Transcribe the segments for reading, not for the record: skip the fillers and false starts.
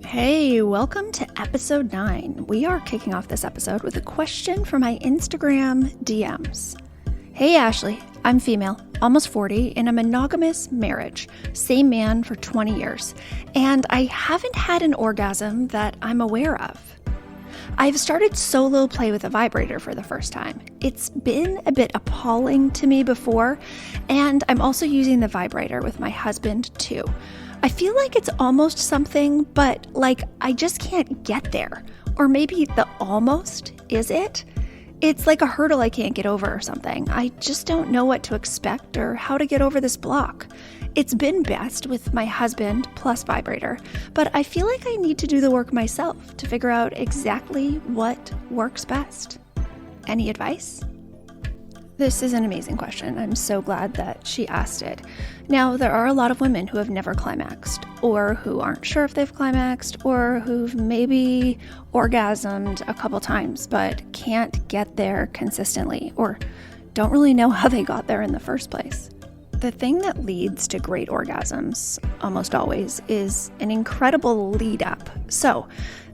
Hey, welcome to episode 9. We are kicking off this episode with a question from my Instagram DMs. Hey Ashley, I'm female, almost 40, in a monogamous marriage, same man for 20 years, and I haven't had an orgasm that I'm aware of. I've started solo play with a vibrator for the first time. It's been a bit appalling to me before, and I'm also using the vibrator with my husband too. I feel like it's almost something, but I just can't get there. Or maybe the almost is it. It's like a hurdle I can't get over or something. I just don't know what to expect or how to get over this block. It's been best with my husband plus vibrator, but I feel like I need to do the work myself to figure out exactly what works best. Any advice? This is an amazing question. I'm so glad that she asked it. Now, there are a lot of women who have never climaxed, or who aren't sure if they've climaxed, or who've maybe orgasmed a couple times but can't get there consistently, or don't really know how they got there in the first place. The thing that leads to great orgasms, almost always, is an incredible lead up. So,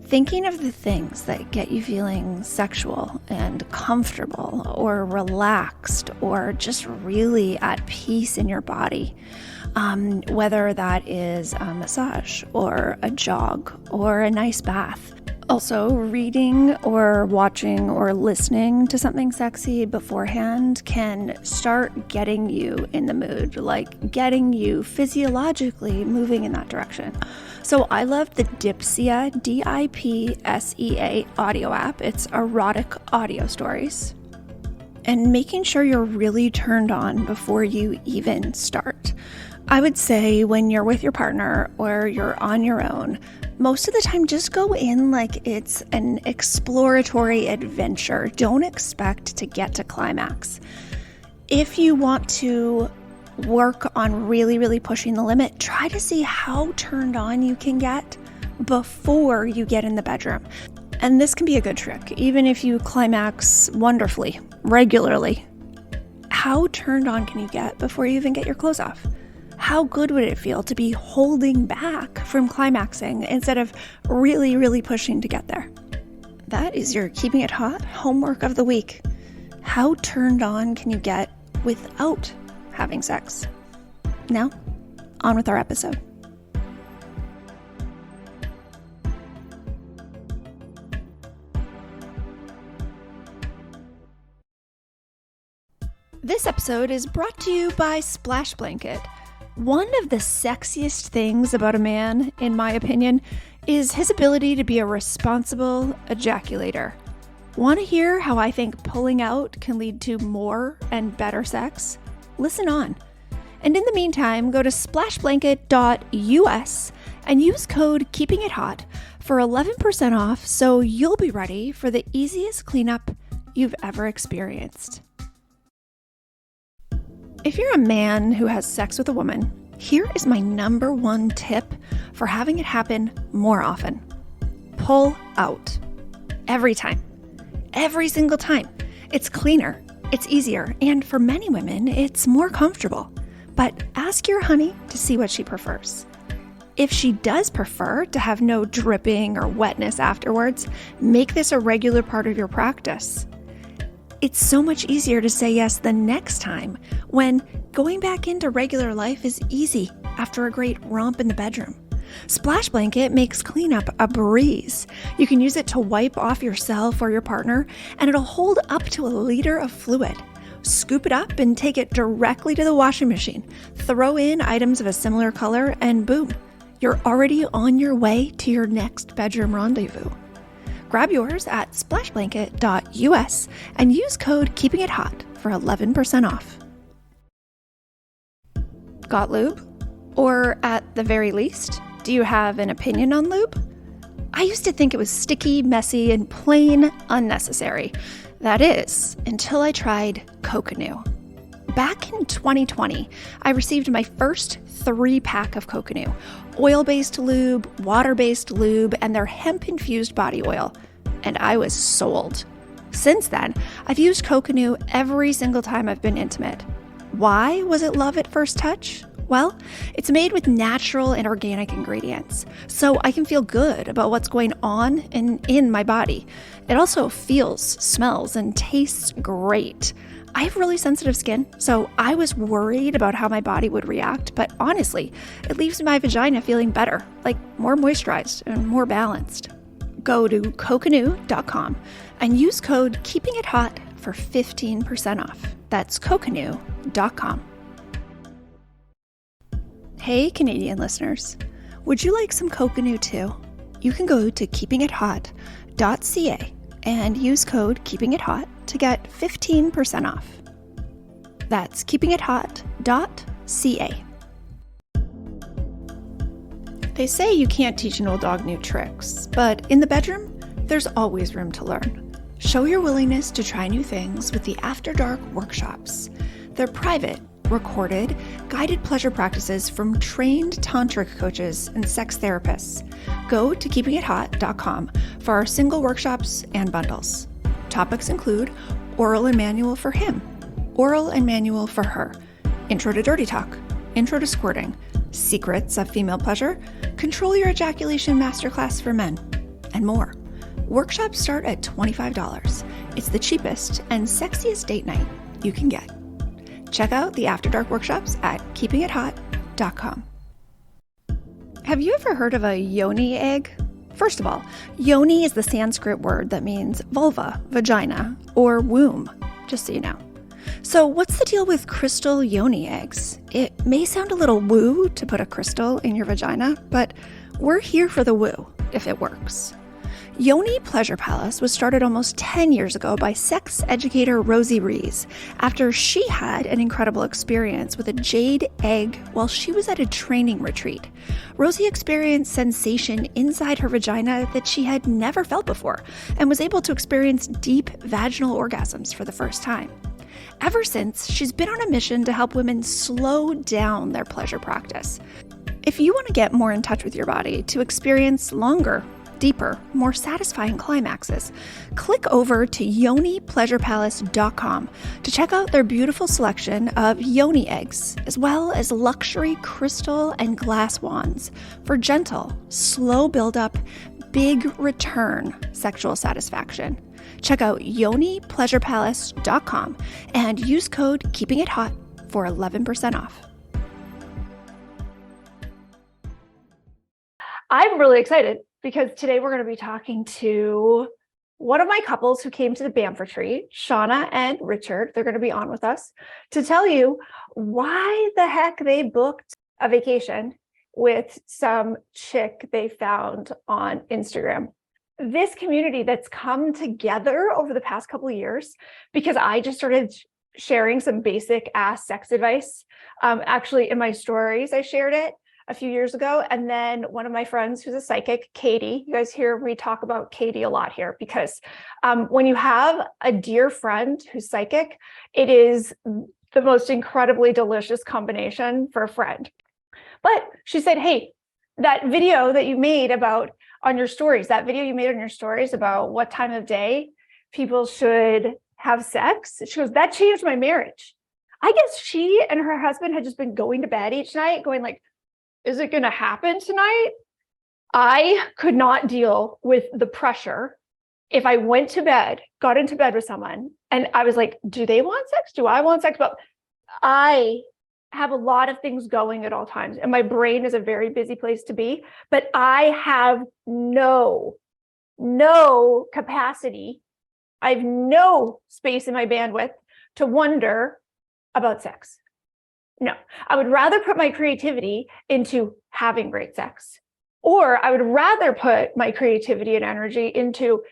thinking of the things that get you feeling sexual and comfortable or relaxed or just really at peace in your body, whether that is a massage or a jog or a nice bath. Also, reading or watching or listening to something sexy beforehand can start getting you in the mood, like getting you physiologically moving in that direction. So I love the Dipsea, D-I-P-S-E-A audio app. It's erotic audio stories. And making sure you're really turned on before you even start. I would say when you're with your partner or you're on your own, most of the time just go in like it's an exploratory adventure. Don't expect to get to climax. If you want to work on really pushing the limit, try to see how turned on you can get before you get in the bedroom. And this can be a good trick, even if you climax wonderfully, regularly. How turned on can you get before you even get your clothes off? How good would it feel to be holding back from climaxing instead of really pushing to get there? That is your Keeping It Hot homework of the week. How turned on can you get without having sex? Now, on with our episode. This episode is brought to you by Splash Blanket. One of the sexiest things about a man, in my opinion, is his ability to be a responsible ejaculator. Want to hear how I think pulling out can lead to more and better sex? Listen on. And in the meantime, go to splashblanket.us and use code KEEPINGITHOT for 11% off so you'll be ready for the easiest cleanup you've ever experienced. If you're a man who has sex with a woman, here is my number one tip for having it happen more often. Pull out. Every time. Every single time. It's cleaner. It's easier, and for many women, it's more comfortable. But ask your honey to see what she prefers. If she does prefer to have no dripping or wetness afterwards, make this a regular part of your practice. It's so much easier to say yes the next time when going back into regular life is easy after a great romp in the bedroom. Splash Blanket makes cleanup a breeze. You can use it to wipe off yourself or your partner, and it'll hold up to a liter of fluid. Scoop it up and take it directly to the washing machine. Throw in items of a similar color, and boom, you're already on your way to your next bedroom rendezvous. Grab yours at splashblanket.us and use code KEEPINGITHOT for 11% off. Got lube? Or at the very least, do you have an opinion on lube? I used to think it was sticky, messy, and plain unnecessary. That is, until I tried Coconut. Back in 2020, I received my first 3-pack of Coconut. Oil-based lube, water-based lube, and their hemp-infused body oil. And I was sold. Since then, I've used Coconut every single time I've been intimate. Why was it love at first touch? Well, it's made with natural and organic ingredients, so I can feel good about what's going on in my body. It also feels, smells, and tastes great. I have really sensitive skin, so I was worried about how my body would react, but honestly, it leaves my vagina feeling better, like more moisturized and more balanced. Go to coconut.com and use code KEEPINGITHOT for 15% off. That's coconut.com. Hey, Canadian listeners. Would you like some coconut too? You can go to keepingithot.ca and use code KEEPINGITHOT to get 15% off. That's keepingithot.ca. They say you can't teach an old dog new tricks, but in the bedroom, there's always room to learn. Show your willingness to try new things with the After Dark workshops. They're private, recorded, guided pleasure practices from trained tantric coaches and sex therapists. Go to keepingithot.com for our single workshops and bundles. Topics include oral and manual for him, oral and manual for her, intro to dirty talk, intro to squirting, secrets of female pleasure, control your ejaculation masterclass for men, and more. Workshops start at $25. It's the cheapest and sexiest date night you can get. Check out the After Dark workshops at keepingithot.com. Have you ever heard of a yoni egg? First of all, yoni is the Sanskrit word that means vulva, vagina, or womb, just so you know. So what's the deal with crystal yoni eggs? It may sound a little woo to put a crystal in your vagina, but we're here for the woo, if it works. Yoni Pleasure Palace was started almost 10 years ago by sex educator Rosie Rees after she had an incredible experience with a jade egg while she was at a training retreat. Rosie experienced sensation inside her vagina that she had never felt before and was able to experience deep vaginal orgasms for the first time. Ever since, she's been on a mission to help women slow down their pleasure practice. If you want to get more in touch with your body to experience longer, deeper, more satisfying climaxes, click over to YoniPleasurePalace.com to check out their beautiful selection of yoni eggs, as well as luxury crystal and glass wands for gentle, slow build-up, big return sexual satisfaction. Check out YoniPleasurePalace.com and use code KEEPINGITHOT for 11% off. I'm really excited because today we're going to be talking to one of my couples who came to the Banff retreat, Shauna and Richard. They're going to be on with us to tell you why the heck they booked a vacation with some chick they found on Instagram. This community that's come together over the past couple of years, because I just started sharing some basic ass sex advice. Actually, in my stories, I shared it a few years ago. And then one of my friends who's a psychic, Katie, you guys hear me talk about Katie a lot here because when you have a dear friend who's psychic, it is the most incredibly delicious combination for a friend. But she said, hey, that video that you made about on your stories, that video you made on your stories about what time of day people should have sex, she goes, that changed my marriage. I guess she and her husband had just been going to bed each night going like, is it going to happen tonight? I could not deal with the pressure if I went to bed, got into bed with someone, and I was like, do they want sex? Do I want sex? But I have a lot of things going at all times, and my brain is a very busy place to be, but I have no capacity. I have no space in my bandwidth to wonder about sex. No, I would rather put my creativity into having great sex, or I would rather put my creativity and energy into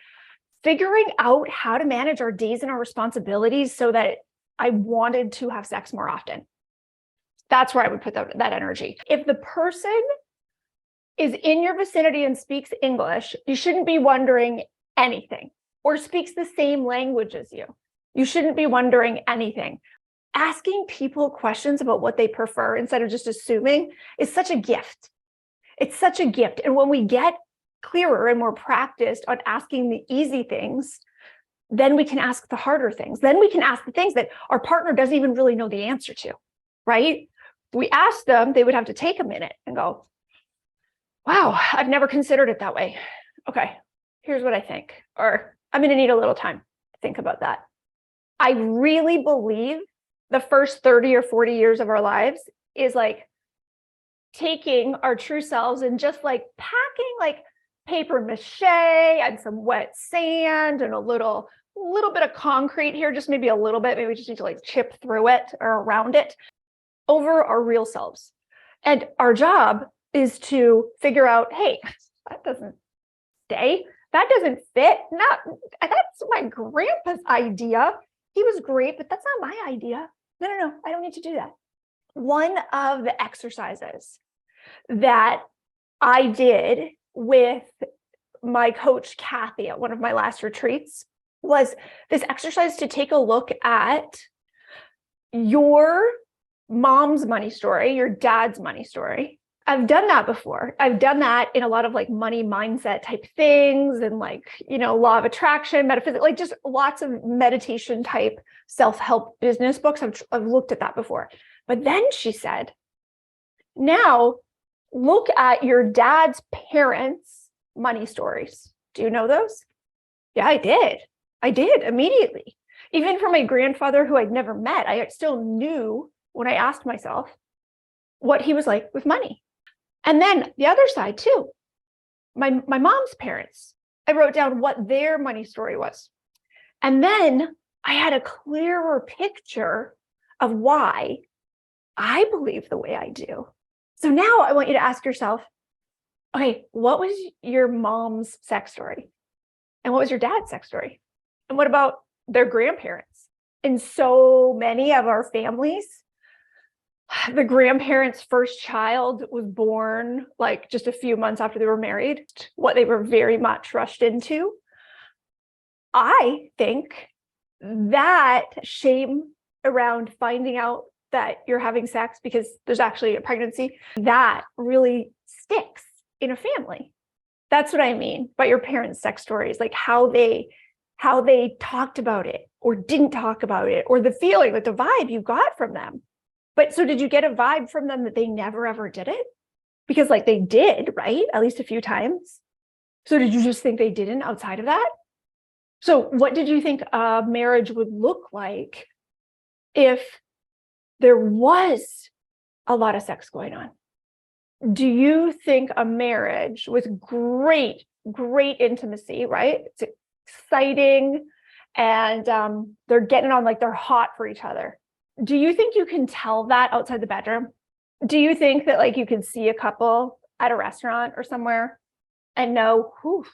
figuring out how to manage our days and our responsibilities so that I wanted to have sex more often. That's where I would put that energy. If the person is in your vicinity and speaks English, you shouldn't be wondering anything, or speaks the same language as you. You shouldn't be wondering anything. Asking people questions about what they prefer instead of just assuming is such a gift. It's such a gift. And when we get clearer and more practiced on asking the easy things, then we can ask the harder things. Then we can ask the things that our partner doesn't even really know the answer to, right? we asked them, they would have to take a minute and go, wow, I've never considered it that way. Okay, here's what I think, or I'm going to need a little time to think about that. I really believe the first 30 or 40 years of our lives is like taking our true selves and just like packing like paper mache and some wet sand and a little bit of concrete here, just maybe a little bit. Maybe we just need to like chip through it or around it over our real selves. And our job is to figure out, hey, that doesn't stay. That doesn't fit. That's my grandpa's idea. He was great, but that's not my idea. No, I don't need to do that. One of the exercises that I did with my coach, Kathy, at one of my last retreats was this exercise to take a look at your mom's money story, your dad's money story. I've done that before. I've done that in a lot of like money mindset type things and like, law of attraction, metaphysics, like just lots of meditation type self-help business books. I've looked at that before. But then she said, now look at your dad's parents' money stories. Do you know those? Yeah, I did immediately. Even for my grandfather, who I'd never met, I still knew when I asked myself what he was like with money. And then the other side too, my mom's parents, I wrote down what their money story was. And then I had a clearer picture of why I believe the way I do. So now I want you to ask yourself, okay, what was your mom's sex story? And what was your dad's sex story? And what about their grandparents? In so many of our families, the grandparents' first child was born like just a few months after they were married, what they were very much rushed into. I think that shame around finding out that you're having sex because there's actually a pregnancy, that really sticks in a family. That's what I mean by your parents' sex stories, like how they talked about it or didn't talk about it, or the feeling, like the vibe you got from them. But so did you get a vibe from them that they never ever did it? Because like they did, right? At least a few times. So did you just think they didn't outside of that? So what did you think a marriage would look like if there was a lot of sex going on? Do you think a marriage with great intimacy, right? It's exciting and they're getting on, like they're hot for each other. Do you think you can tell that outside the bedroom? Do you think that like you can see a couple at a restaurant or somewhere and know, whew,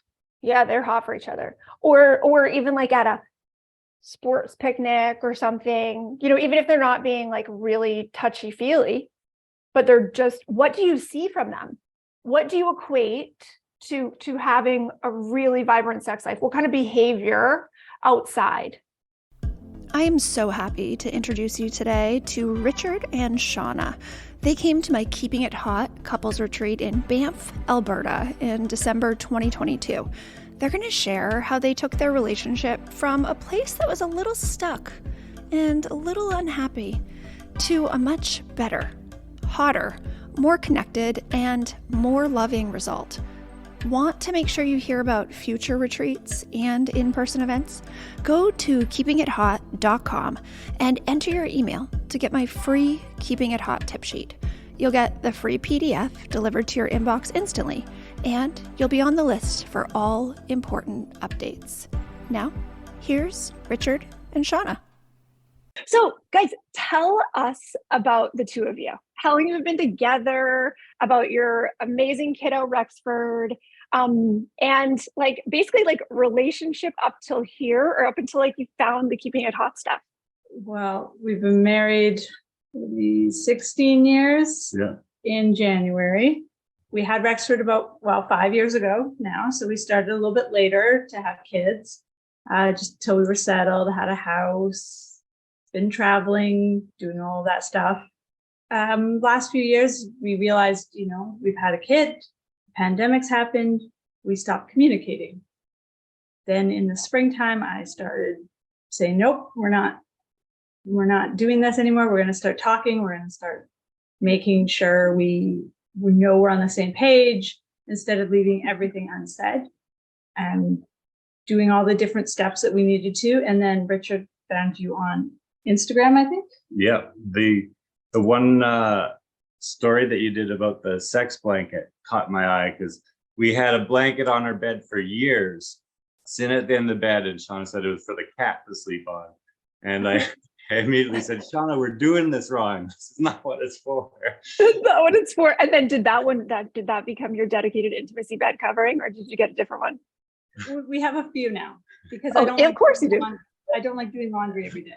yeah, they're hot for each other? Or even like at a sports picnic or something, even if they're not being like really touchy-feely, but they're just, what do you see from them? What do you equate to having a really vibrant sex life? What kind of behavior outside? I am so happy to introduce you today to Richard and Shauna. They came to my Keeping It Hot couples retreat in Banff, Alberta in December 2022. They're going to share how they took their relationship from a place that was a little stuck and a little unhappy to a much better, hotter, more connected, and more loving result. Want to make sure you hear about future retreats and in-person events? Go to keepingithot.com and enter your email to get my free Keeping It Hot tip sheet. You'll get the free PDF delivered to your inbox instantly, and you'll be on the list for all important updates. Now, here's Richard and Shauna. So guys, tell us about the two of you. How long you've been together, about your amazing kiddo, Rexford, and like basically like relationship up till here, or up until like you found the Keeping It Hot stuff. Well, we've been married 16 years in January. We had Rexford about 5 years ago now. So we started a little bit later to have kids, just until we were settled, had a house, been traveling, doing all of that stuff. Last few years, we realized, we've had a kid, pandemics happened, we stopped communicating. Then in the springtime, I started saying, nope, we're not doing this anymore. We're going to start talking. We're going to start making sure we know we're on the same page instead of leaving everything unsaid, and doing all the different steps that we needed to. And then Richard found you on Instagram, I think. Yeah, the one story that you did about the sex blanket caught my eye, because we had a blanket on our bed for years, sitting at the end of the bed, and Shauna said it was for the cat to sleep on. And I immediately said, Shauna, we're doing this wrong. This is not what it's for. That's not what it's for. And then did that become your dedicated intimacy bed covering, or did you get a different one? We have a few now, because of course you do. I don't like doing laundry every day.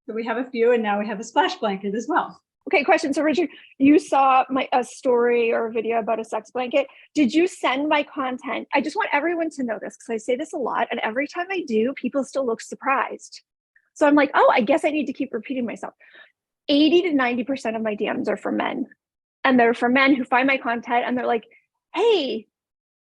So we have a few, and now we have a splash blanket as well. Okay, question. So Richard, you saw a story or a video about a sex blanket. Did you send my content? I just want everyone to know this, because I say this a lot, and every time I do, people still look surprised. So I'm like, oh, I guess I need to keep repeating myself. 80 to 90% of my DMs are for men. And they're for men who find my content and they're like, hey,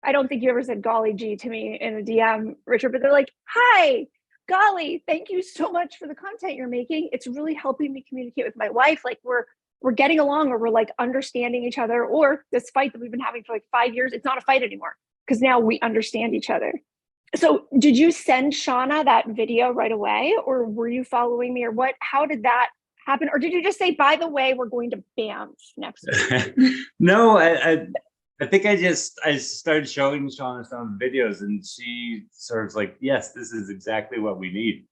I don't think you ever said golly gee to me in a DM, Richard, but they're like, hi, golly, thank you so much for the content you're making. It's really helping me communicate with my wife. Like we're getting along, or we're like understanding each other, or this fight that we've been having for like 5 years, it's not a fight anymore because now we understand each other. So did you send Shauna that video right away, or were you following me, or what? How did that happen? Or did you just say, by the way, we're going to Banff next week? No, I think I started showing Shauna some videos, and she sort of like, yes, this is exactly what we need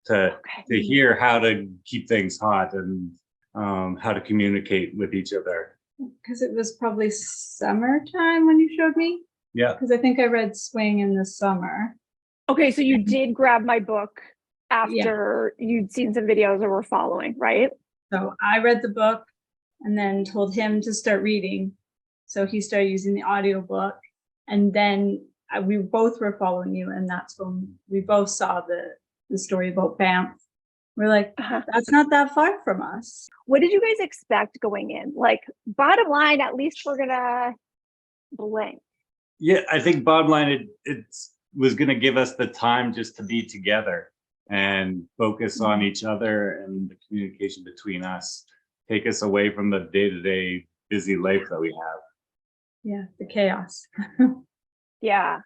to hear how to keep things hot and how to communicate with each other. Because it was probably summertime when you showed me. Yeah. Because I think I read Swing in the summer. Okay, so you did grab my book after you'd seen some videos or were following, right? So I read the book and then told him to start reading. So he started using the audiobook, and then we both were following you, and that's when we both saw the story about Banff. We're like, that's not that far from us. What did you guys expect going in? Like, bottom line, at least we're gonna blank. Yeah, I think bottom line, it was going to give us the time just to be together and focus on each other and the communication between us, take us away from the day-to-day busy life that we have. Yeah, the chaos. Yeah.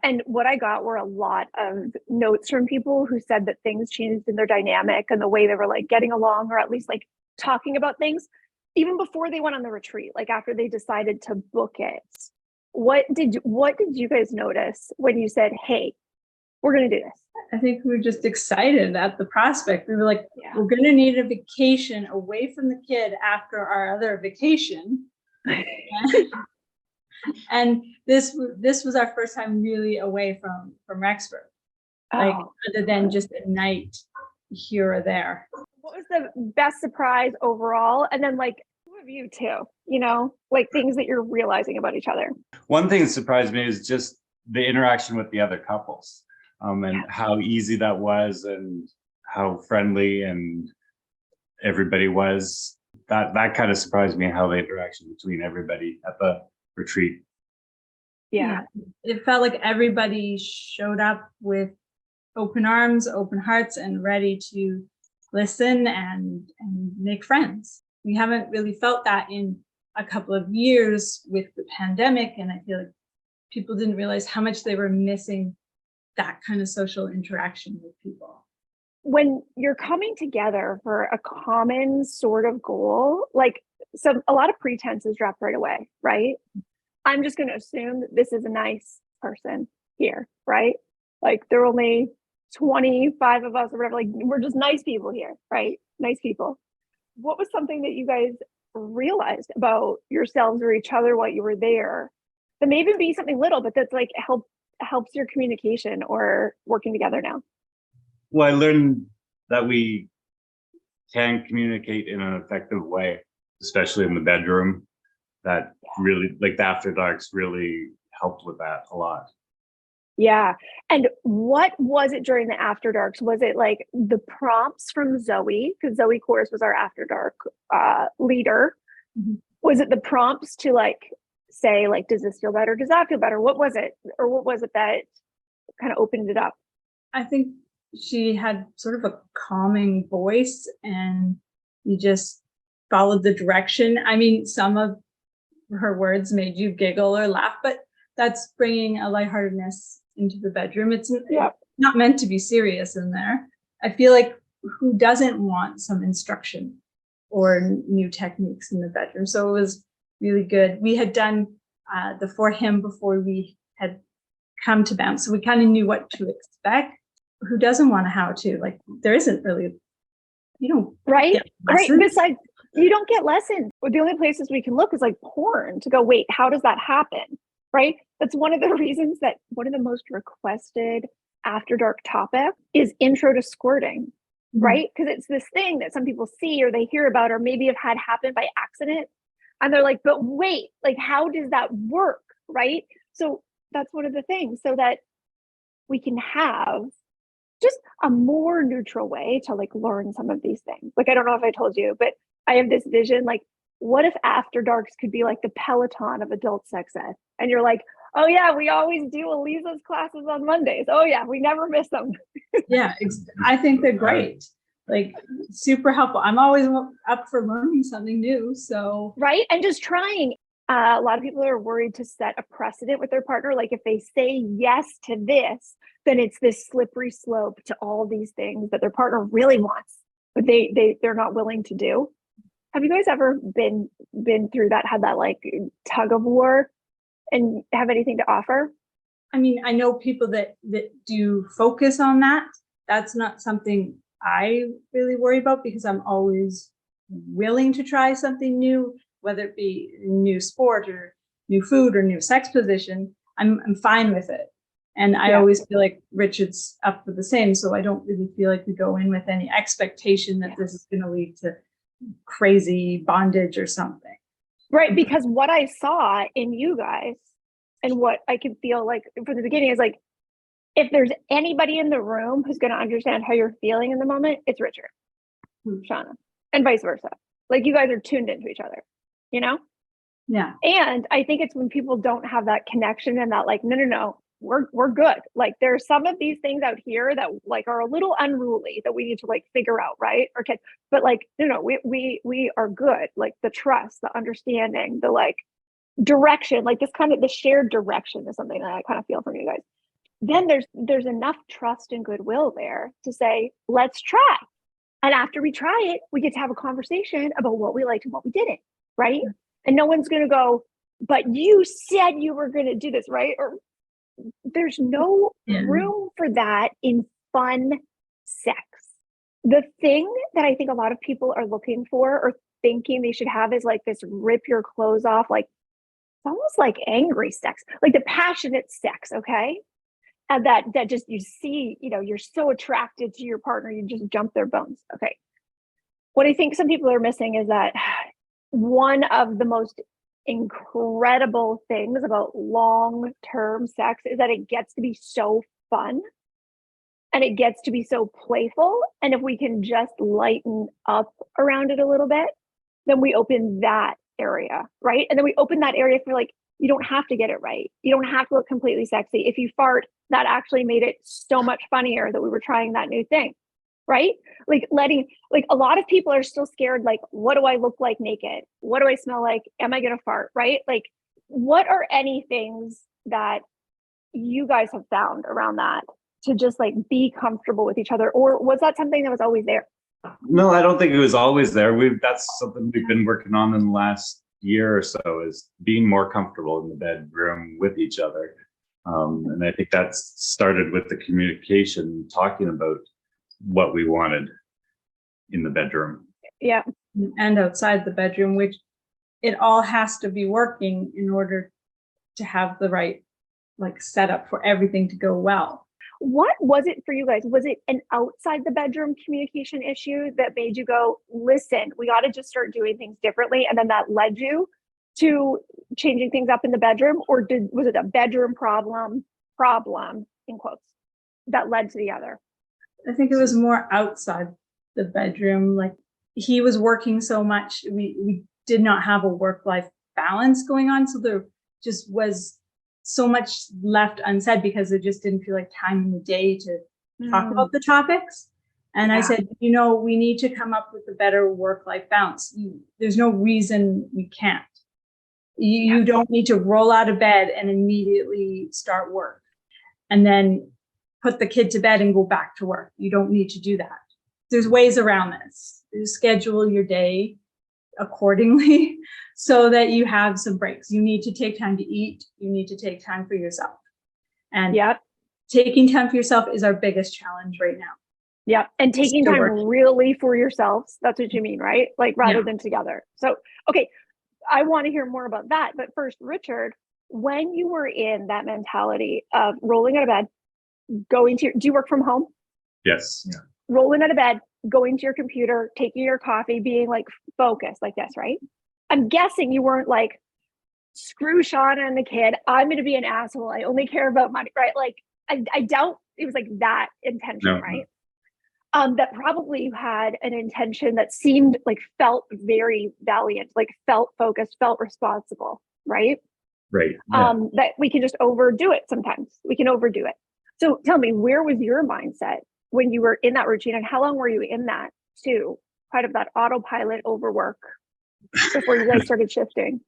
And what I got were a lot of notes from people who said that things changed in their dynamic and the way they were like getting along, or at least like talking about things, even before they went on the retreat, like after they decided to book it. What did you guys notice when you said, hey, we're going to do this? I think we were just excited at the prospect. We were like, we're going to need a vacation away from the kid after our other vacation. And this was our first time really away from Rexford, like other than just a night here or there. What was the best surprise overall? And then like, two of you too, like things that you're realizing about each other. One thing that surprised me is just the interaction with the other couples, and how easy that was, and how friendly and everybody was. That kind of surprised me, how the interaction between everybody at the retreat. Yeah. It felt like everybody showed up with open arms, open hearts, and ready to listen and make friends. We haven't really felt that in a couple of years with the pandemic, and I feel like people didn't realize how much they were missing that kind of social interaction with people. When you're coming together for a common sort of goal, like a lot of pretenses drop right away, right? I'm just going to assume that this is a nice person here, right? Like there are only 25 of us or whatever, like we're just nice people here, right? Nice people. What was something that you guys realized about yourselves or each other while you were there that may even be something little, but that's like helps your communication or working together now? Well, I learned that we can communicate in an effective way, especially in the bedroom. That really, like the After Darks really helped with that a lot. Yeah. And what was it during the After Darks? Was it like the prompts from Zoe? Because Zoe, of course, was our After Dark leader. Mm-hmm. Was it the prompts to like say, like, does this feel better? Does that feel better? What was it? Or what was it that kind of opened it up? I think she had sort of a calming voice, and you just followed the direction. I mean, some of her words made you giggle or laugh, but that's bringing a lightheartedness into the bedroom. It's not meant to be serious in there. I feel like who doesn't want some instruction or new techniques in the bedroom? So it was really good. We had done the For Him before we had come to Banff, so we kind of knew what to expect. Who doesn't want a how-to? Like, there isn't really, you don't right. Besides, you don't get lessons. The only places we can look is like porn to go, wait, how does that happen? Right. That's one of the reasons that one of the most requested After Dark topic is intro to squirting. Right. Because it's this thing that some people see or they hear about, or maybe have had happen by accident. And they're like, but wait, like, how does that work? Right. So that's one of the things, so that we can have just a more neutral way to like learn some of these things. Like, I don't know if I told you, but I have this vision, like, what if After Darks could be like the Peloton of adult sex ed? And you're like, oh yeah, we always do Elisa's classes on Mondays. Oh yeah, we never miss them. Yeah, I think they're great. Like, super helpful. I'm always up for learning something new. So right, and just trying. A lot of people are worried to set a precedent with their partner. Like, if they say yes to this, then it's this slippery slope to all these things that their partner really wants, but they're not willing to do. Have you guys ever been through that, had that like tug of war, and have anything to offer? I mean, I know people that do focus on that. That's not something I really worry about, because I'm always willing to try something new, whether it be new sport or new food or new sex position. I'm fine with it. And I always feel like Richard's up for the same. So I don't really feel like we go in with any expectation that this is going to lead to crazy bondage or something. Right. Because what I saw in you guys, and what I can feel like from the beginning, is like, if there's anybody in the room who's going to understand how you're feeling in the moment, it's Richard, Shauna, and vice versa. Like, you guys are tuned into each other, you know? Yeah. And I think it's when people don't have that connection and that like, no, we're good. Like, there's some of these things out here that like are a little unruly that we need to like figure out, right? Okay. But like, no, we are good. Like, the trust, the understanding, the like direction, like this kind of the shared direction is something that I kind of feel from you guys. Then there's enough trust and goodwill there to say, let's try. And after we try it, we get to have a conversation about what we liked and what we didn't, right? Yeah. And no one's going to go, but you said you were going to do this, right? Or there's no room for that in fun sex. The thing that I think a lot of people are looking for or thinking they should have is like this rip your clothes off, like it's almost like angry sex, like the passionate sex, okay? And that just, you see, you know, you're so attracted to your partner, you just jump their bones. Okay. What I think some people are missing is that one of the most incredible things about long-term sex is that it gets to be so fun and it gets to be so playful. And if we can just lighten up around it a little bit, then we open that area, right? And then we open that area for like, you don't have to get it right. You don't have to look completely sexy. If you fart, that actually made it so much funnier that we were trying that new thing, right? Like a lot of people are still scared. Like, what do I look like naked? What do I smell like? Am I going to fart? Right? Like, what are any things that you guys have found around that to just like be comfortable with each other? Or was that something that was always there? No, I don't think it was always there. That's something we've been working on in the last year or so, is being more comfortable in the bedroom with each other. And I think that started with the communication, talking about what we wanted in the bedroom. Yeah. And outside the bedroom, which it all has to be working in order to have the right like setup for everything to go well. What was it for you guys? Was it an outside the bedroom communication issue that made you go, listen, we got to just start doing things differently? And then that led you to changing things up in the bedroom? Or was it a bedroom problem in quotes that led to the other? I think it was more outside the bedroom. Like, he was working so much. We did not have a work-life balance going on. So there just was so much left unsaid because it just didn't feel like time in the day to talk about the topics. And I said, we need to come up with a better work-life balance. There's no reason we can't. You don't need to roll out of bed and immediately start work and then put the kid to bed and go back to work. You don't need to do that. There's ways around this. You schedule your day accordingly so that you have some breaks. You need to take time to eat. You need to take time for yourself. And taking time for yourself is our biggest challenge right now. Yeah. And taking time really for yourselves. That's what you mean, right? Like rather than together. So, okay. I want to hear more about that. But first, Richard, when you were in that mentality of rolling out of bed, do you work from home? Yes. Yeah. Rolling out of bed, going to your computer, taking your coffee, being like focused like this, right? I'm guessing you weren't like, screw Shauna and the kid. I'm going to be an asshole. I only care about money, right? Like, I doubt it was like that intention, right? That probably you had an intention that seemed like felt very valiant, like felt focused, felt responsible, right? Right. Yeah. That we can just overdo it sometimes. We can overdo it. So tell me, where was your mindset when you were in that routine, and how long were you in that too? Kind of that autopilot overwork before you guys started shifting?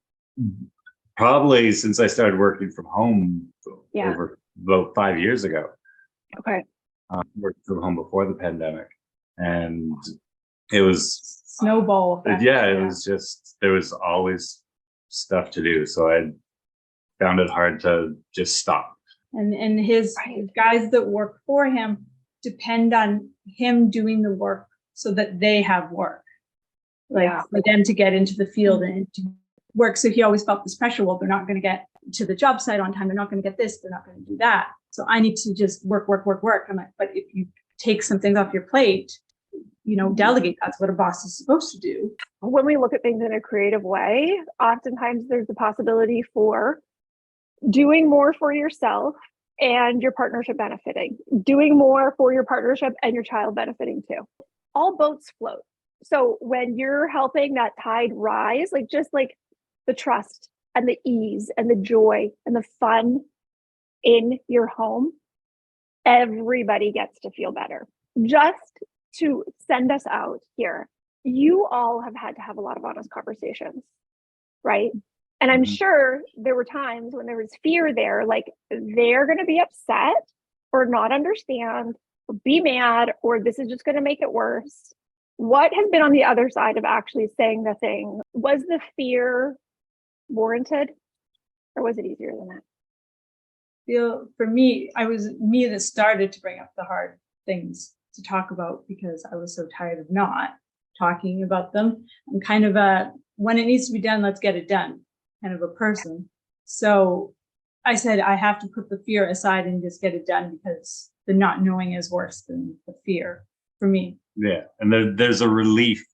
Probably since I started working from home over about 5 years ago. Okay. Worked from home before the pandemic, and it was snowball effect. It was just, there was always stuff to do, so I found it hard to just stop. And his guys that work for him depend on him doing the work so that they have work, for them to get into the field and to work. So he always felt this pressure. Well, they're not going to get to the job site on time. They're not going to get this. They're not going to do that. So I need to just work. I'm like, but if you take some things off your plate, delegate. That's what a boss is supposed to do. When we look at things in a creative way, oftentimes there's the possibility for doing more for yourself and your partnership benefiting, doing more for your partnership and your child benefiting too. All boats float. So when you're helping that tide rise, just like the trust and the ease and the joy and the fun in your home, everybody gets to feel better. Just to send us out here, you all have had to have a lot of honest conversations, right? And I'm sure there were times when there was fear there, like they're going to be upset or not understand or be mad, or this is just going to make it worse. What has been on the other side of actually saying the thing? Was the fear warranted, or was it easier than that? For me, I was me that started to bring up the hard things to talk about because I was so tired of not talking about them. I'm kind of when it needs to be done, let's get it done kind of a person. So I said, I have to put the fear aside and just get it done, because the not knowing is worse than the fear for me. Yeah. And there's a relief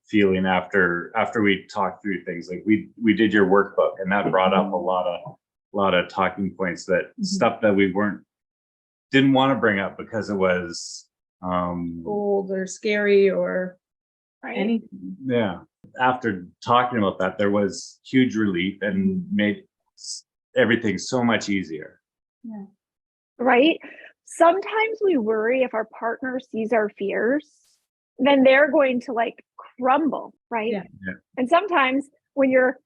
feeling after we talked through things. Like we did your workbook, and that brought up a lot of talking points, that stuff that we didn't want to bring up because it was old or scary or anything. Yeah. After talking about that, there was huge relief and made everything so much easier. Yeah. Right. Sometimes we worry if our partner sees our fears, then they're going to crumble. Right. Yeah. Yeah. And sometimes when you're,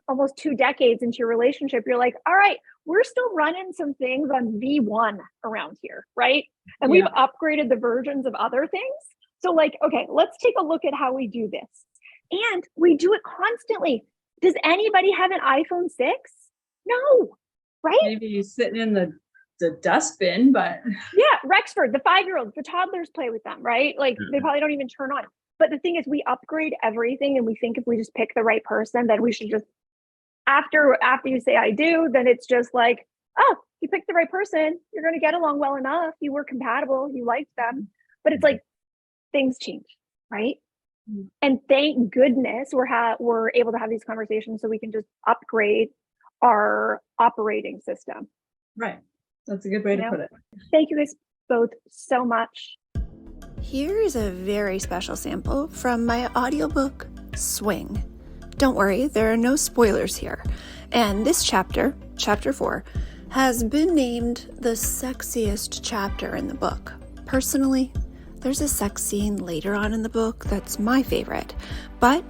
almost 2 decades into your relationship, you're like, all right, we're still running some things on V1 around here. Right. And we've upgraded the versions of other things. So okay, let's take a look at how we do this. And we do it constantly. Does anybody have an iPhone 6? No. Right. Maybe he's sitting in the dustbin, but yeah, Rexford, the 5-year-olds, the toddlers play with them, right? They probably don't even turn on. But the thing is, we upgrade everything, and we think if we just pick the right person, then we should just, after you say I do, then it's just like, oh, you picked the right person, you're going to get along well enough, you were compatible, you liked them. But it's things change, right? And thank goodness we're able to have these conversations so we can just upgrade our operating system. Right. That's a good way to put it. Thank you guys both so much. Here is a very special sample from my audiobook, Swing. Don't worry, there are no spoilers here. And this chapter, chapter 4, has been named the sexiest chapter in the book. Personally, there's a sex scene later on in the book that's my favorite, but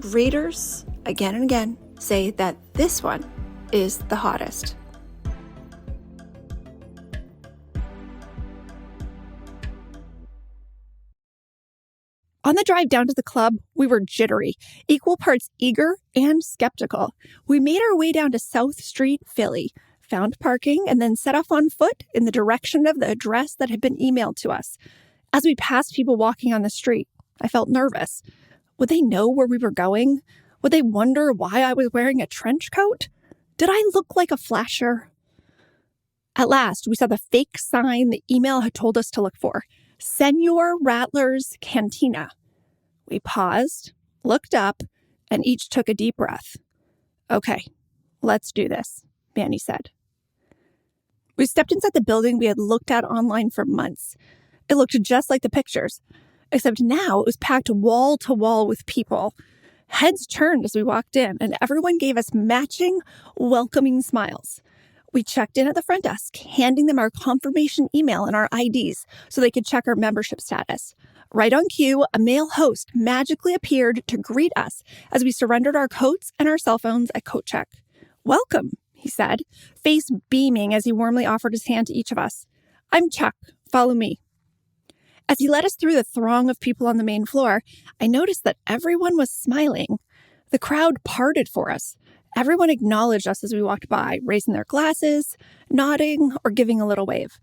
readers, again and again, say that this one is the hottest. On the drive down to the club, we were jittery, equal parts eager and skeptical. We made our way down to South Street, Philly, found parking, and then set off on foot in the direction of the address that had been emailed to us. As we passed people walking on the street, I felt nervous. Would they know where we were going? Would they wonder why I was wearing a trench coat? Did I look like a flasher? At last, we saw the fake sign the email had told us to look for. Senor Rattler's Cantina. We paused, looked up, and each took a deep breath. Okay, let's do this, Manny said. We stepped inside the building we had looked at online for months. It looked just like the pictures, except now it was packed wall to wall with people. Heads turned as we walked in, and everyone gave us matching, welcoming smiles. We checked in at the front desk, handing them our confirmation email and our IDs so they could check our membership status. Right on cue, a male host magically appeared to greet us as we surrendered our coats and our cell phones at coat check. "Welcome," he said, face beaming as he warmly offered his hand to each of us. "I'm Chuck. Follow me." As he led us through the throng of people on the main floor, I noticed that everyone was smiling. The crowd parted for us. Everyone acknowledged us as we walked by, raising their glasses, nodding, or giving a little wave.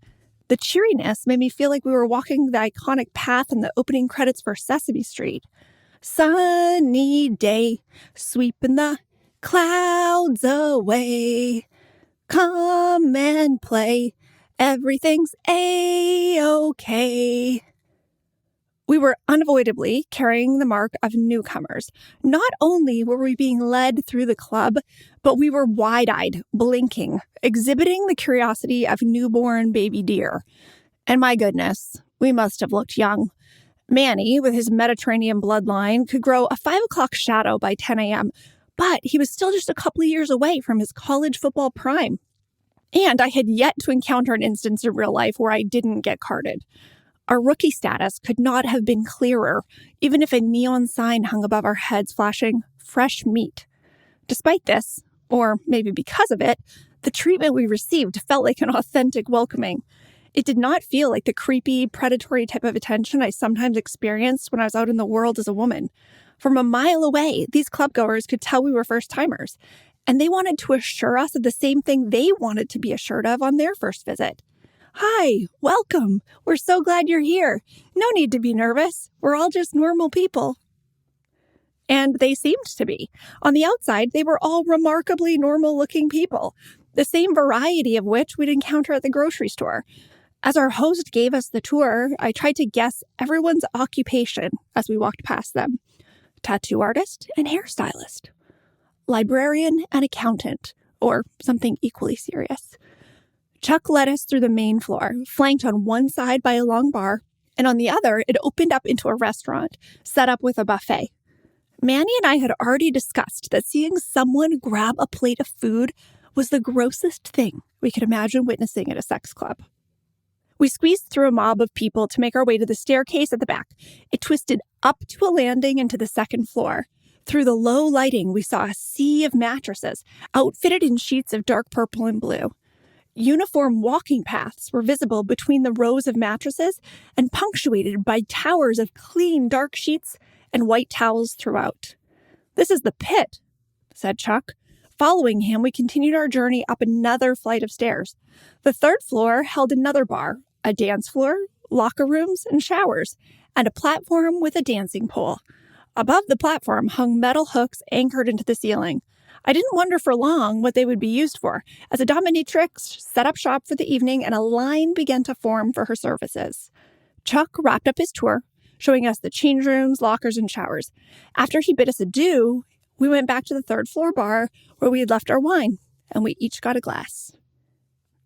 The cheeriness made me feel like we were walking the iconic path in the opening credits for Sesame Street. Sunny day, sweeping the clouds away. Come and play, everything's A-okay. We were unavoidably carrying the mark of newcomers. Not only were we being led through the club, but we were wide-eyed, blinking, exhibiting the curiosity of newborn baby deer. And my goodness, we must have looked young. Manny, with his Mediterranean bloodline, could grow a 5 o'clock shadow by 10 a.m., but he was still just a couple of years away from his college football prime. And I had yet to encounter an instance in real life where I didn't get carded. Our rookie status could not have been clearer, even if a neon sign hung above our heads flashing fresh meat. Despite this, or maybe because of it, the treatment we received felt like an authentic welcoming. It did not feel like the creepy, predatory type of attention I sometimes experienced when I was out in the world as a woman. From a mile away, these clubgoers could tell we were first-timers, and they wanted to assure us of the same thing they wanted to be assured of on their first visit. "Hi, welcome. We're so glad you're here. No need to be nervous. We're all just normal people." And they seemed to be. On the outside, they were all remarkably normal-looking people, the same variety of which we'd encounter at the grocery store. As our host gave us the tour, I tried to guess everyone's occupation as we walked past them. Tattoo artist and hairstylist. Librarian and accountant, or something equally serious. Chuck led us through the main floor, flanked on one side by a long bar, and on the other, it opened up into a restaurant, set up with a buffet. Manny and I had already discussed that seeing someone grab a plate of food was the grossest thing we could imagine witnessing at a sex club. We squeezed through a mob of people to make our way to the staircase at the back. It twisted up to a landing into the second floor. Through the low lighting, we saw a sea of mattresses, outfitted in sheets of dark purple and blue. Uniform walking paths were visible between the rows of mattresses and punctuated by towers of clean, dark sheets and white towels throughout. "This is the pit," said Chuck. Following him, we continued our journey up another flight of stairs. The third floor held another bar, a dance floor, locker rooms, and showers, and a platform with a dancing pole. Above the platform hung metal hooks anchored into the ceiling. I didn't wonder for long what they would be used for, as a dominatrix set up shop for the evening and a line began to form for her services. Chuck wrapped up his tour, showing us the change rooms, lockers, and showers. After he bid us adieu, we went back to the third floor bar where we had left our wine, and we each got a glass.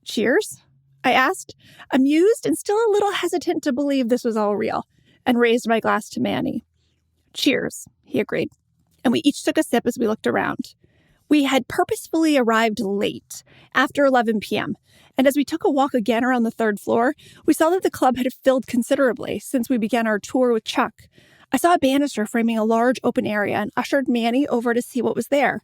"Cheers?" I asked, amused and still a little hesitant to believe this was all real, and raised my glass to Manny. "Cheers," he agreed, and we each took a sip as we looked around. We had purposefully arrived late, after 11 p.m., and as we took a walk again around the third floor, we saw that the club had filled considerably since we began our tour with Chuck. I saw a banister framing a large open area and ushered Manny over to see what was there.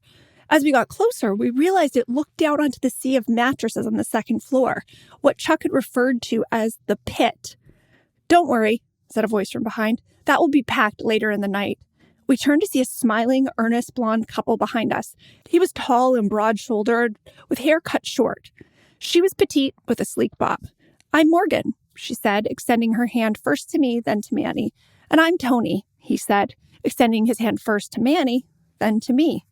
As we got closer, we realized it looked down onto the sea of mattresses on the second floor, what Chuck had referred to as the pit. "Don't worry," said a voice from behind. "That will be packed later in the night." We turned to see a smiling, earnest blonde couple behind us. He was tall and broad-shouldered, with hair cut short. She was petite, with a sleek bob. "I'm Morgan," she said, extending her hand first to me, then to Manny. "And I'm Tony," he said, extending his hand first to Manny, then to me.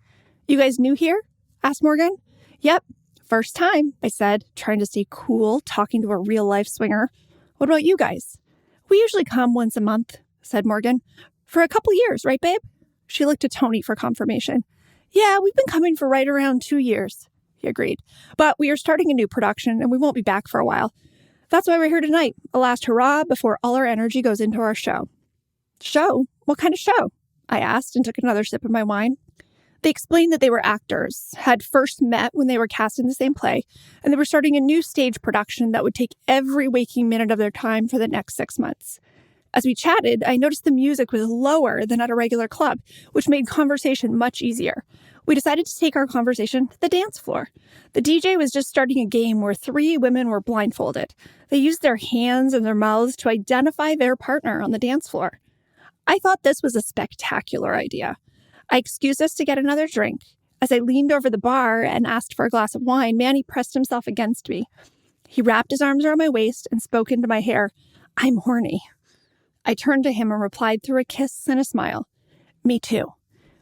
"You guys new here?" asked Morgan. "Yep, first time," I said, trying to stay cool, talking to a real-life swinger. "What about you guys?" "We usually come once a month," said Morgan. "For a couple years, right, babe?" She looked at Tony for confirmation. "Yeah, we've been coming for right around 2 years," he agreed. "But we are starting a new production, and we won't be back for a while. That's why we're here tonight, a last hurrah before all our energy goes into our show." "Show? What kind of show?" I asked and took another sip of my wine. They explained that they were actors, had first met when they were cast in the same play, and they were starting a new stage production that would take every waking minute of their time for the next 6 months. As we chatted, I noticed the music was lower than at a regular club, which made conversation much easier. We decided to take our conversation to the dance floor. The DJ was just starting a game where 3 women were blindfolded. They used their hands and their mouths to identify their partner on the dance floor. I thought this was a spectacular idea. I excused us to get another drink. As I leaned over the bar and asked for a glass of wine, Manny pressed himself against me. He wrapped his arms around my waist and spoke into my hair. "I'm horny." I turned to him and replied through a kiss and a smile. "Me too."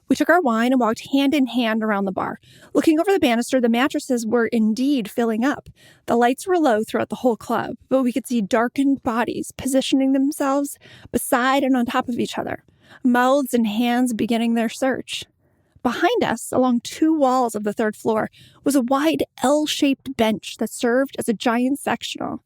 We took our wine and walked hand in hand around the bar. Looking over the banister, the mattresses were indeed filling up. The lights were low throughout the whole club, but we could see darkened bodies positioning themselves beside and on top of each other, mouths and hands beginning their search. Behind us, along 2 walls of the third floor, was a wide L-shaped bench that served as a giant sectional.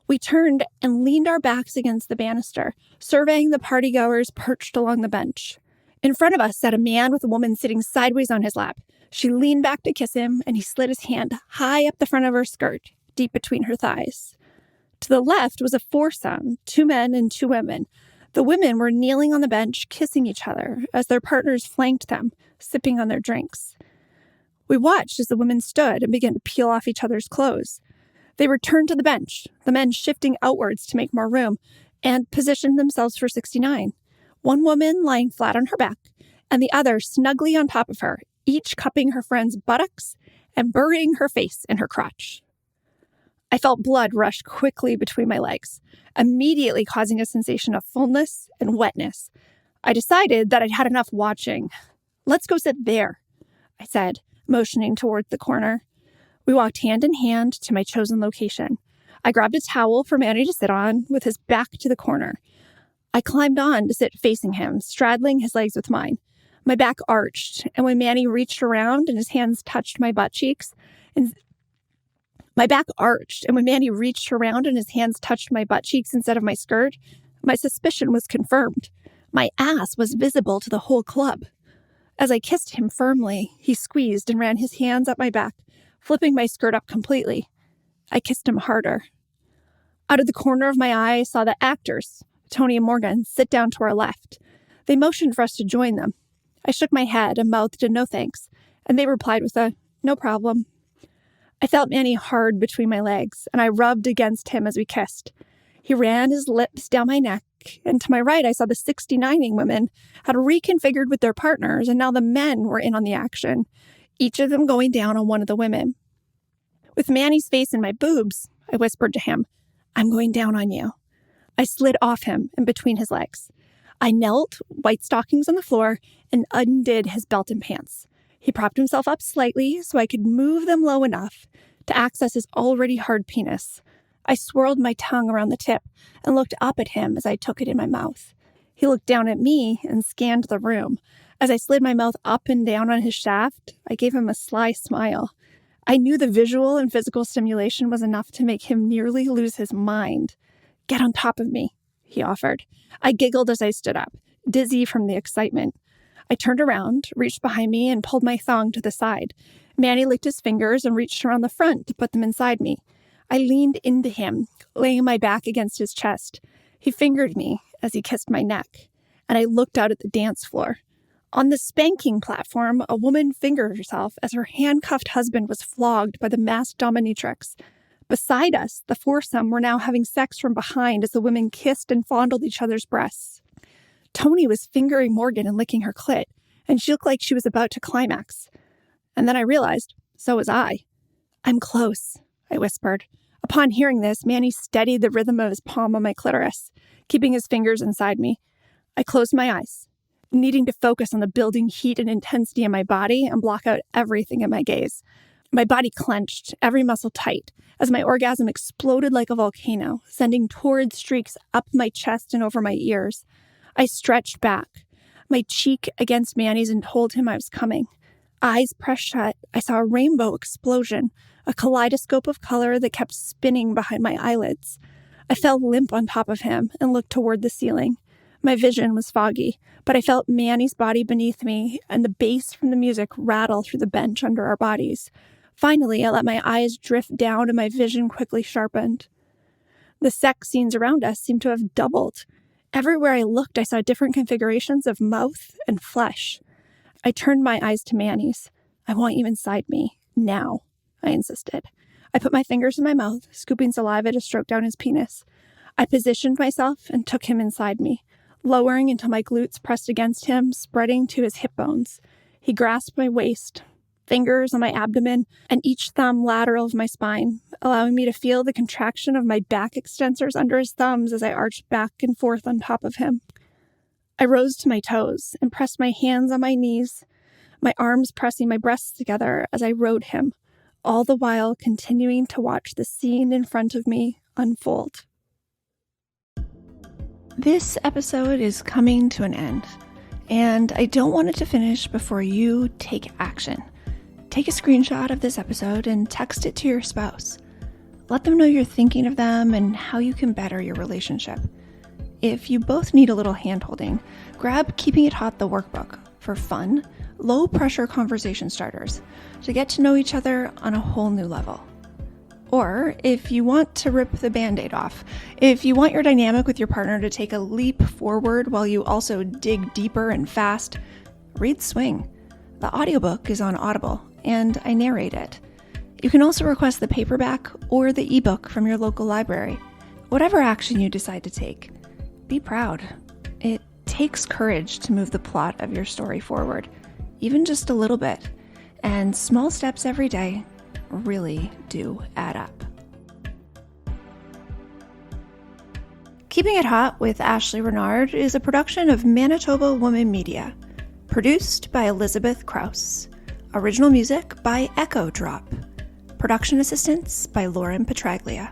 We turned and leaned our backs against the banister, surveying the partygoers perched along the bench. In front of us sat a man with a woman sitting sideways on his lap. She leaned back to kiss him, and he slid his hand high up the front of her skirt, deep between her thighs. To the left was a foursome, 2 men and 2 women. The women were kneeling on the bench, kissing each other, as their partners flanked them, sipping on their drinks. We watched as the women stood and began to peel off each other's clothes. They returned to the bench, the men shifting outwards to make more room, and positioned themselves for 69. 1 woman lying flat on her back, and the other snugly on top of her, each cupping her friend's buttocks and burying her face in her crotch. I felt blood rush quickly between my legs, immediately causing a sensation of fullness and wetness. I decided that I'd had enough watching. "Let's go sit there," I said, motioning toward the corner. We walked hand in hand to my chosen location. I grabbed a towel for Manny to sit on with his back to the corner. I climbed on to sit facing him, straddling his legs with mine. My back arched, and when Manny reached around and his hands touched my butt cheeks, instead of my skirt, my suspicion was confirmed. My ass was visible to the whole club. As I kissed him firmly, he squeezed and ran his hands up my back, flipping my skirt up completely. I kissed him harder. Out of the corner of my eye, I saw the actors, Tony and Morgan, sit down to our left. They motioned for us to join them. I shook my head and mouthed a no thanks, and they replied with a no problem. I felt Manny hard between my legs, and I rubbed against him as we kissed. He ran his lips down my neck, and to my right I saw the 69ing women had reconfigured with their partners, and now the men were in on the action, each of them going down on one of the women. With Manny's face in my boobs, I whispered to him, "I'm going down on you." I slid off him and between his legs. I knelt, white stockings on the floor, and undid his belt and pants. He propped himself up slightly so I could move them low enough to access his already hard penis. I swirled my tongue around the tip and looked up at him as I took it in my mouth. He looked down at me and scanned the room. As I slid my mouth up and down on his shaft, I gave him a sly smile. I knew the visual and physical stimulation was enough to make him nearly lose his mind. "Get on top of me," he offered. I giggled as I stood up, dizzy from the excitement. I turned around, reached behind me, and pulled my thong to the side. Manny licked his fingers and reached around the front to put them inside me. I leaned into him, laying my back against his chest. He fingered me as he kissed my neck, and I looked out at the dance floor. On the spanking platform, a woman fingered herself as her handcuffed husband was flogged by the masked dominatrix. Beside us, the foursome were now having sex from behind as the women kissed and fondled each other's breasts. Tony was fingering Morgan and licking her clit, and she looked like she was about to climax. And then I realized, so was I. "I'm close," I whispered. Upon hearing this, Manny steadied the rhythm of his palm on my clitoris, keeping his fingers inside me. I closed my eyes, needing to focus on the building heat and intensity in my body and block out everything in my gaze. My body clenched, every muscle tight, as my orgasm exploded like a volcano, sending torrid streaks up my chest and over my ears. I stretched back, my cheek against Manny's, and told him I was coming. Eyes pressed shut, I saw a rainbow explosion, a kaleidoscope of color that kept spinning behind my eyelids. I fell limp on top of him and looked toward the ceiling. My vision was foggy, but I felt Manny's body beneath me and the bass from the music rattle through the bench under our bodies. Finally, I let my eyes drift down and my vision quickly sharpened. The sex scenes around us seemed to have doubled. Everywhere I looked, I saw different configurations of mouth and flesh. I turned my eyes to Manny's. "I want you inside me, now," I insisted. I put my fingers in my mouth, scooping saliva to stroke down his penis. I positioned myself and took him inside me, lowering until my glutes pressed against him, spreading to his hip bones. He grasped my waist, fingers on my abdomen, and each thumb lateral of my spine, allowing me to feel the contraction of my back extensors under his thumbs as I arched back and forth on top of him. I rose to my toes and pressed my hands on my knees, my arms pressing my breasts together as I rode him, all the while continuing to watch the scene in front of me unfold. This episode is coming to an end, and I don't want it to finish before you take action. Take a screenshot of this episode and text it to your spouse. Let them know you're thinking of them and how you can better your relationship. If you both need a little hand-holding, grab Keeping It Hot, the workbook, for fun, low-pressure conversation starters to get to know each other on a whole new level. Or if you want to rip the Band-Aid off, if you want your dynamic with your partner to take a leap forward while you also dig deeper and fast, read Swing. The audiobook is on Audible, and I narrate it. You can also request the paperback or the ebook from your local library. Whatever action you decide to take, be proud. It takes courage to move the plot of your story forward, even just a little bit, and small steps every day really do add up. Keeping It Hot with Ashley Renard is a production of Manitoba Woman Media, produced by Elizabeth Krause. Original music by Echo Drop. Production assistance by Lauren Petraglia.